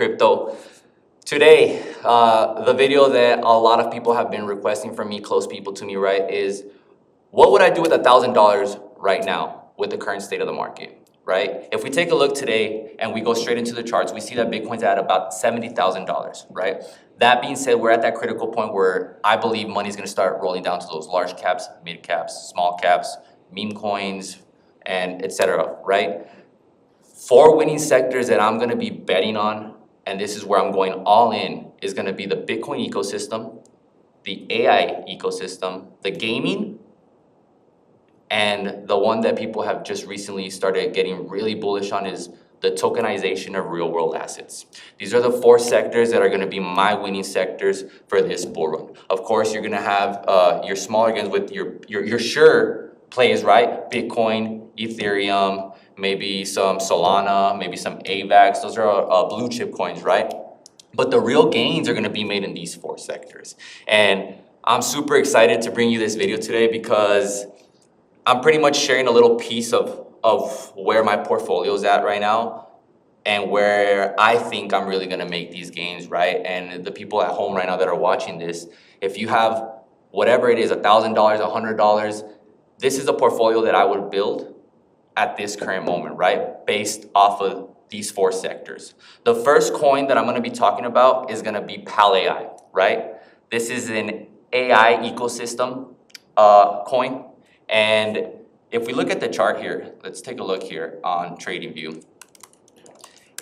Crypto. Today, the video that a lot of people have been requesting from me, close people to me, right, is what would I do with $1,000 right now with the current state of the market, right? If we take a look today and we go straight into the charts, we see that Bitcoin's at about $70,000, right? That being said, we're at that critical point where I believe money's gonna start rolling down to those large caps, mid caps, small caps, meme coins, and etc., right? Four winning sectors that I'm gonna be betting on, and this is where I'm going all in, is gonna be the Bitcoin ecosystem, the AI ecosystem, the gaming, and the one that people have just recently started getting really bullish on is the tokenization of real world assets. These are the four sectors that are gonna be my winning sectors for this bull run. Of course, you're gonna have your smaller gains with your sure plays, right? Bitcoin, Ethereum, maybe some Solana, maybe some AVAX. Those are blue chip coins, right? But the real gains are gonna be made in these four sectors. And I'm super excited to bring you this video today because I'm pretty much sharing a little piece of where my portfolio is at right now and where I think I'm really gonna make these gains, right? And the people at home right now that are watching this, if you have whatever it is, $1,000, $100, this is a portfolio that I would build at this current moment, right? Based off of these four sectors. The first coin that I'm gonna be talking about is gonna be Pal AI, right? This is an AI ecosystem coin. And if we look at the chart here, let's take a look here on TradingView.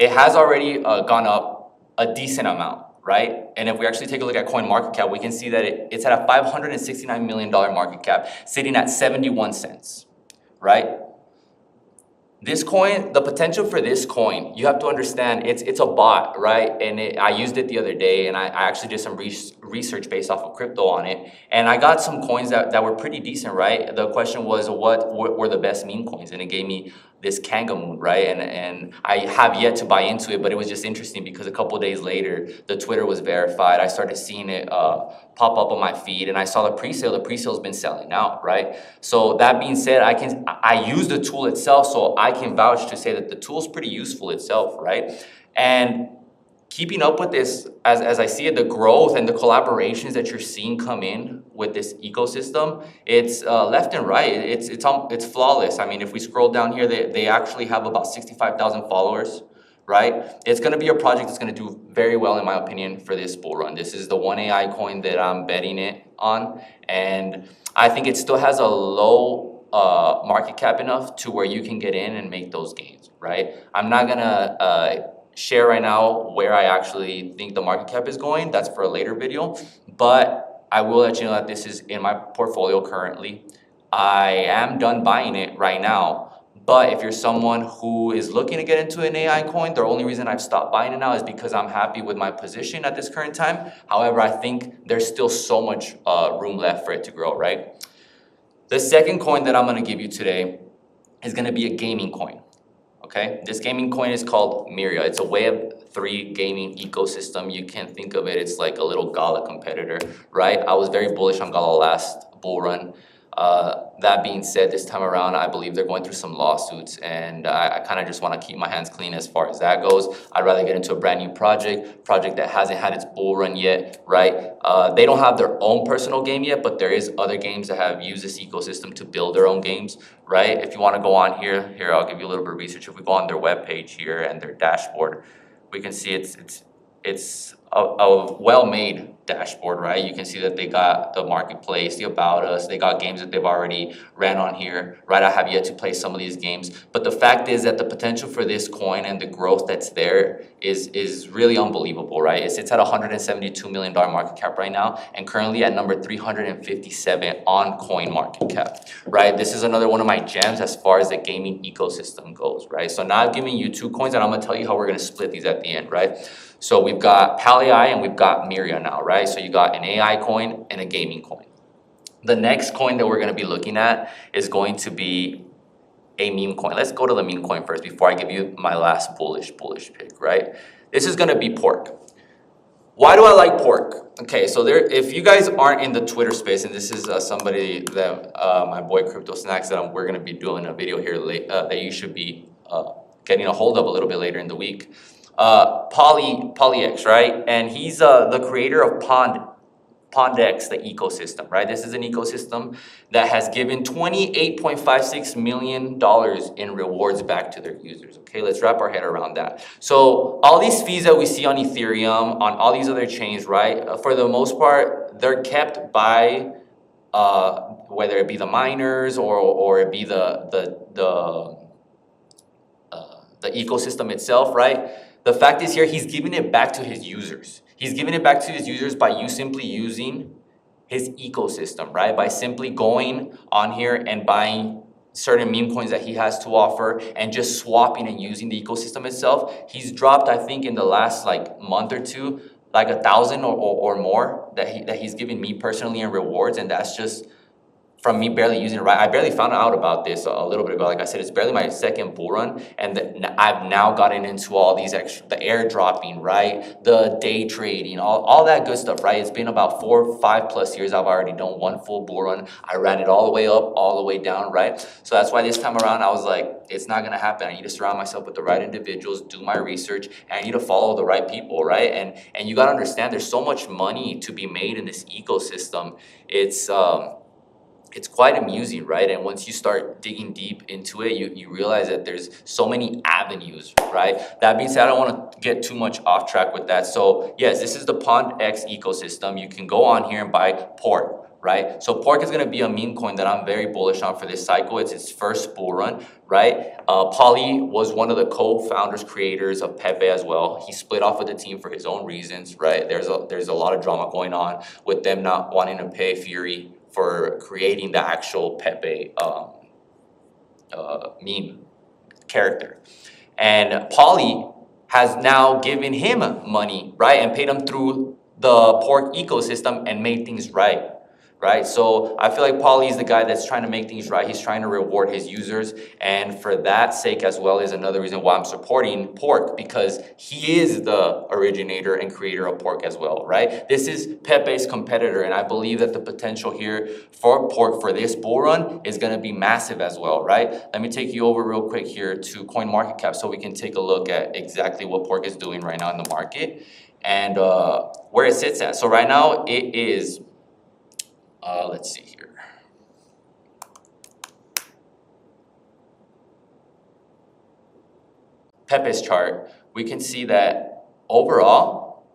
It has already gone up a decent amount, right? And if we actually take a look at CoinMarketCap, we can see that it's at a $569 million market cap, sitting at 71 cents, right? This coin, the potential for this coin, you have to understand, it's a bot, right? And I used it the other day, and I actually did some research based off of crypto on it, and I got some coins that were pretty decent, right? The question was, what were the best meme coins? And it gave me this Kanga Moon, right? And I have yet to buy into it, but it was just interesting because a couple of days later, the Twitter was verified. I started seeing it pop up on my feed, and I saw the pre-sale. The pre-sale's been selling out, right? So that being said, I use the tool itself, so I can vouch to say that the tool's pretty useful itself, right? And keeping up with this, as I see it, the growth and the collaborations that you're seeing come in with this ecosystem, it's left and right. It's flawless. I mean, if we scroll down here, they actually have about 65,000 followers, right? It's going to be a project that's going to do very well, in my opinion, for this bull run. This is the one AI coin that I'm betting it on, and I think it still has a low market cap enough to where you can get in and make those gains, right? I'm not gonna share right now where I actually think the market cap is going. That's for a later video, but I will let you know that this is in my portfolio currently. I am done buying it right now, but if you're someone who is looking to get into an AI coin, the only reason I've stopped buying it now is because I'm happy with my position at this current time. However, I think there's still so much room left for it to grow, right? The second coin that I'm gonna give you today is gonna be a gaming coin, okay? This gaming coin is called Myria. It's a Web3 gaming ecosystem. You can think of it, it's like a little Gala competitor, right? I was very bullish on Gala last bull run. That being said, this time around, I believe they're going through some lawsuits, and I kind of just want to keep my hands clean as far as that goes. I'd rather get into a brand new project that hasn't had its bull run yet, right? They don't have their own personal game yet, but there is other games that have used this ecosystem to build their own games, right? If you want to go on here, I'll give you a little bit of research. If we go on their webpage here and their dashboard, we can see it's a well-made dashboard, right? You can see that they got the marketplace, the about us, they got games that they've already ran on here, right? I have yet to play some of these games, but the fact is that the potential for this coin and the growth that's there is really unbelievable, right? It sits at $172 million market cap right now, and currently at number 357 on CoinMarketCap, right? This is another one of my gems as far as the gaming ecosystem goes, right? So now I'm giving you two coins, and I'm gonna tell you how we're gonna split these at the end, right? So we've got Pal AI and we've got Myria now, right? So you got an AI coin and a gaming coin. The next coin that we're gonna be looking at is going to be a meme coin. Let's go to the meme coin first before I give you my last bullish pick, right? This is gonna be pork. Why do I like pork? Okay, so if you guys aren't in the Twitter space, and this is somebody that my boy Crypto Snacks that we're gonna be doing a video here that you should be getting a hold of a little bit later in the week. PolyX, right? And he's the creator of Pondex, the ecosystem, right? This is an ecosystem that has given $28.56 million in rewards back to their users. Okay, let's wrap our head around that. So all these fees that we see on Ethereum, on all these other chains, right? For the most part, they're kept by whether it be the miners or it be the ecosystem itself, right? The fact is here, he's giving it back to his users. He's giving it back to his users by you simply using his ecosystem, right? By simply going on here and buying certain meme coins that he has to offer and just swapping and using the ecosystem itself. He's dropped, I think, in the last like month or two, like 1,000 or more that he's giving me personally in rewards, and that's just from me barely using it, right? I barely found out about this a little bit ago. Like I said, it's barely my second bull run, and I've now gotten into all these extra, the airdropping, right? The day trading, all that good stuff, right? It's been about 4 or 5 plus years. I've already done one full bull run. I ran it all the way up, all the way down, right? So that's why this time around, I was like, it's not gonna happen. I need to surround myself with the right individuals, do my research, and I need to follow the right people, right? And you gotta understand, there's so much money to be made in this ecosystem. It's quite amusing, right? And once you start digging deep into it, you realize that there's so many avenues, right? That being said, I don't want to get too much off track with that. So yes, this is the PondX ecosystem. You can go on here and buy Pork, right? So Pork is going to be a meme coin that I'm very bullish on for this cycle. It's its first bull run, right? Poly was one of the co-founders, creators of Pepe as well. He split off with the team for his own reasons, right? There's a lot of drama going on with them not wanting to pay Fury for creating the actual Pepe meme character. And Poly has now given him money, right? And paid him through the Pork ecosystem and made things right. Right? So I feel like Poly is the guy that's trying to make things right. He's trying to reward his users. And for that sake as well is another reason why I'm supporting Pork, because he is the originator and creator of Pork as well, right? This is Pepe's competitor. And I believe that the potential here for Pork for this bull run is going to be massive as well, right? Let me take you over real quick here to CoinMarketCap so we can take a look at exactly what Pork is doing right now in the market and where it sits at. So right now it is... let's see here. Pepe's chart, we can see that overall,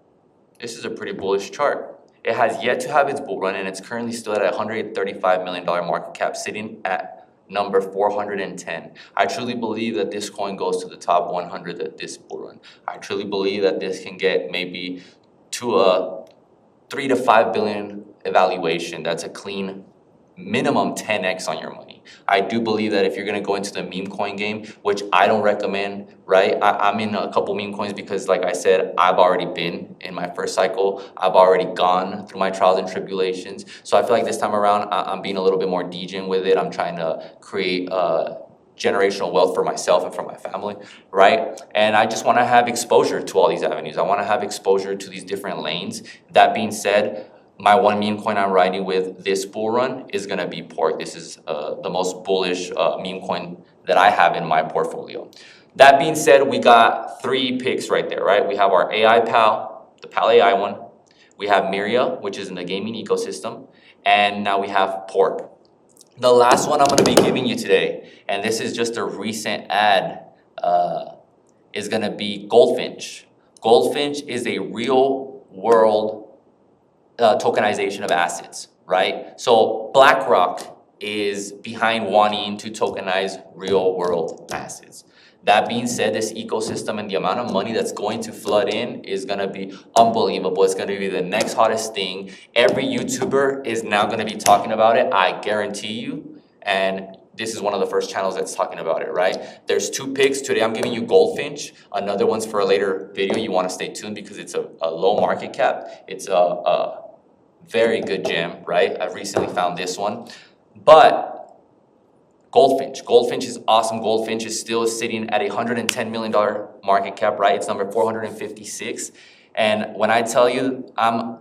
this is a pretty bullish chart. It has yet to have its bull run, and it's currently still at a $135 million market cap, sitting at number 410. I truly believe that this coin goes to the top 100 at this bull run. I truly believe that this can get maybe to a 3 to 5 billion evaluation. That's a clean minimum 10x on your money. I do believe that if you're going to go into the meme coin game, which I don't recommend, right? I'm in a couple meme coins because, like I said, I've already been in my first cycle. I've already gone through my trials and tribulations. So I feel like this time around, I'm being a little bit more degen with it. I'm trying to create generational wealth for myself and for my family, right? And I just want to have exposure to all these avenues. I want to have exposure to these different lanes. That being said, my one meme coin I'm riding with this bull run is going to be Pork. This is the most bullish meme coin that I have in my portfolio. That being said, we got 3 picks right there, right? We have our AI pal, the pal AI one. We have Miria, which is in the gaming ecosystem. And now we have Pork. The last one I'm going to be giving you today, and this is just a recent ad, is going to be Goldfinch. Goldfinch is a real world tokenization of assets, right? So BlackRock is behind wanting to tokenize real world assets. That being said, this ecosystem and the amount of money that's going to flood in is going to be unbelievable. It's going to be the next hottest thing. Every YouTuber is now going to be talking about it, I guarantee you. And this is one of the first channels that's talking about it, right? There's 2 picks. Today I'm giving you Goldfinch. Another one's for a later video. You want to stay tuned because it's a low market cap. It's a very good gem, right? I've recently found this one. But Goldfinch is awesome. Goldfinch is still sitting at a $110 million market cap, right? It's number 456. And when I tell you, I'm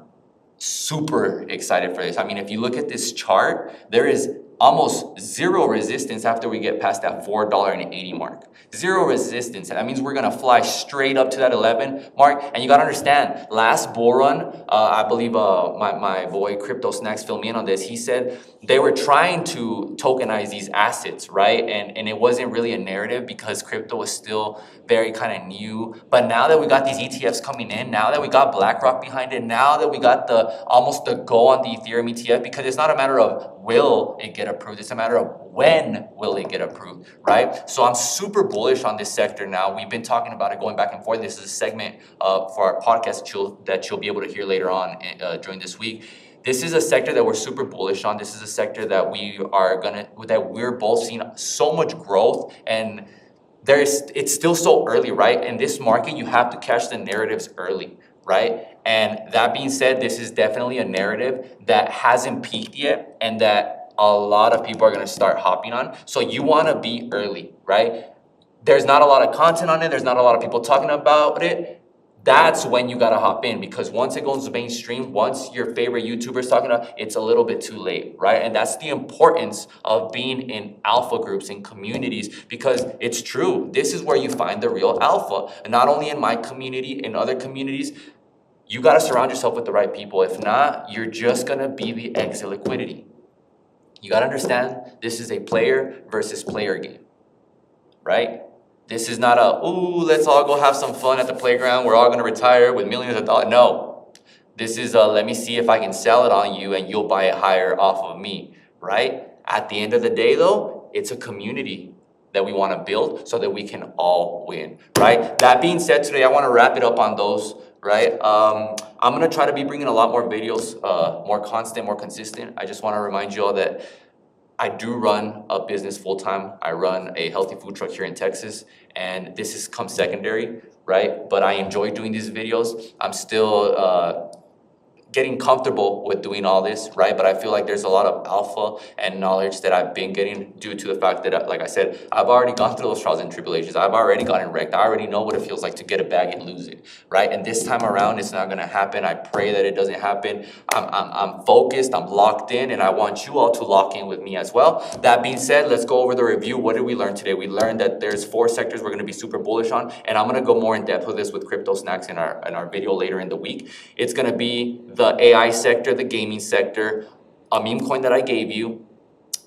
super excited for this. I mean, if you look at this chart, there is almost zero resistance after we get past that $4.80 mark. Zero resistance. That means we're gonna fly straight up to that 11 mark. And you gotta understand, last bull run, I believe my boy Crypto Snacks filled me in on this. He said they were trying to tokenize these assets, right? And it wasn't really a narrative because crypto was still very kind of new. But now that we got these ETFs coming in, now that we got BlackRock behind it, now that we got almost the go on the Ethereum ETF, because it's not a matter of will it get approved, it's a matter of when will it get approved, right? So I'm super bullish on this sector now. We've been talking about it going back and forth. This is a segment for our podcast that you'll be able to hear later on during this week. This is a sector that we're super bullish on. This is a sector that we're both seeing so much growth, and it's still so early, right? In this market, you have to catch the narratives early, right? And that being said, this is definitely a narrative that hasn't peaked yet and that a lot of people are gonna start hopping on. So you wanna be early, right? There's not a lot of content on it. There's not a lot of people talking about it. That's when you gotta hop in, because once it goes mainstream, once your favorite YouTuber's talking about it, it's a little bit too late, right? And that's the importance of being in alpha groups and communities, because it's true. This is where you find the real alpha. And not only in my community, in other communities, you gotta surround yourself with the right people. If not, you're just gonna be the exit liquidity. You gotta understand, this is a player versus player game, right? This is not let's all go have some fun at the playground. We're all gonna retire with millions of dollars. No, this is let me see if I can sell it on you and you'll buy it higher off of me, right? At the end of the day though, it's a community that we wanna build so that we can all win, right? That being said, today I wanna wrap it up on those, right? I'm gonna try to be bringing a lot more videos, more constant, more consistent. I just wanna remind you all that I do run a business full-time. I run a healthy food truck here in Texas, and this has come secondary, right? But I enjoy doing these videos. I'm still getting comfortable with doing all this, right? But I feel like there's a lot of alpha and knowledge that I've been getting due to the fact that, like I said, I've already gone through those trials and tribulations. I've already gotten wrecked. I already know what it feels like to get a bag and lose it, right? And this time around, it's not gonna happen. I pray that it doesn't happen. I'm focused, I'm locked in, and I want you all to lock in with me as well. That being said, let's go over the review. What did we learn today? We learned that there's 4 sectors we're gonna be super bullish on, and I'm gonna go more in depth with this with Crypto Snacks in our video later in the week. It's gonna be the AI sector, the gaming sector, a meme coin that I gave you,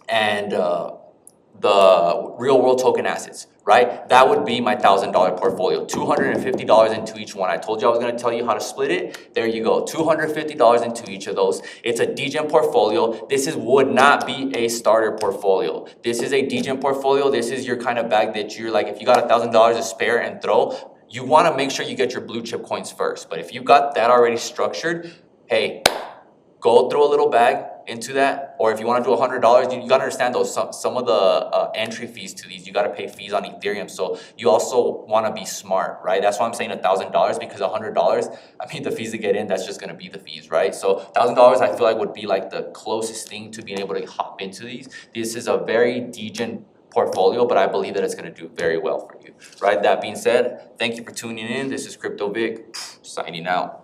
and the real world token assets, right? That would be my $1,000 portfolio, $250 into each one. I told you I was gonna tell you how to split it. There you go, $250 into each of those. It's a degen portfolio. Would not be a starter portfolio. This is a degen portfolio. This is your kind of bag that you're like, if you got $1,000 to spare and throw, you wanna make sure you get your blue chip coins first. But if you got that already structured, hey, go throw a little bag into that. Or if you want to do $100, you got to understand those some of the entry fees to these. You got to pay fees on Ethereum, so you also want to be smart, right? That's why I'm saying $1,000, because $100, I mean, the fees to get in, that's just going to be the fees, right? So $1,000, I feel like would be like the closest thing to being able to hop into these. This is a very degen portfolio, but I believe that it's going to do very well for you, right? That being said, thank you for tuning in. This is Crypto Vic, signing out.